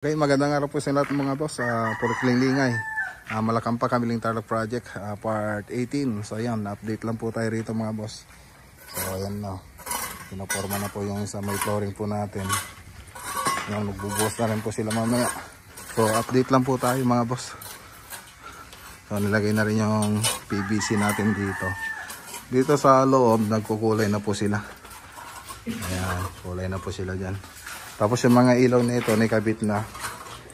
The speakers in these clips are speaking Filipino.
Okay, magandang araw po sa lahat mga boss. Puro Lingay. Malakampa Kamiling Tarlac Project, part 18. So ayan, update lang po tayo rito mga boss. So ayan na. Pinaporma na po yung sa may flooring po natin. Ayan, magbubuhos na rin po sila mamaya. So update lang po tayo mga boss. So nilagay na rin yung PVC natin dito. Dito sa loob, nagkukulay na po sila. Ayan, kulay na po sila dyan. Tapos yung mga ilaw na ito, nakabit na.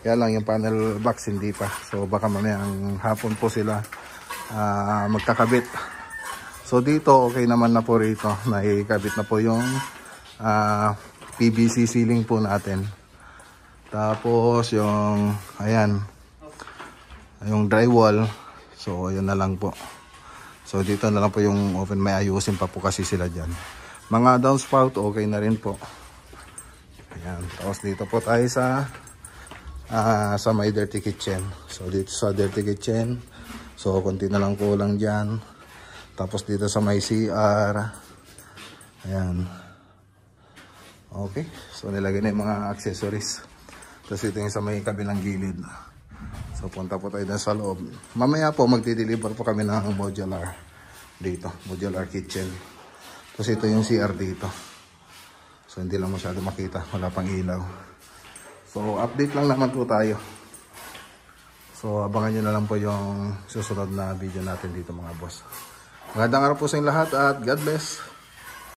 Kaya lang yung panel box hindi pa. So baka mamayang hapon po sila magkakabit. So dito okay naman na po rito. Nakikabit na po yung PVC ceiling po natin. Tapos yung, ayan, yung drywall. So ayun na lang po. So dito na lang po yung open. May ayusin pa po kasi sila dyan. Mga downspout okay na rin po. Ayan. Tapos dito po tayo sa may dirty kitchen. So dito sa dirty kitchen, so konti na lang kulang dyan. Tapos dito sa may CR, ayan. Okay, so nilagay na yung mga accessories. Tapos ito yung sa may kabilang gilid. So punta po tayo na sa loob. Mamaya po magdi-deliver po kami ng modular dito, modular kitchen. Tapos ito yung CR dito. So hindi lang masyado makita, wala pang ilaw. So update lang naman po tayo. So abangan nyo na lang po yung susunod na video natin dito mga boss. Magandang araw po sa inyo lahat at God bless.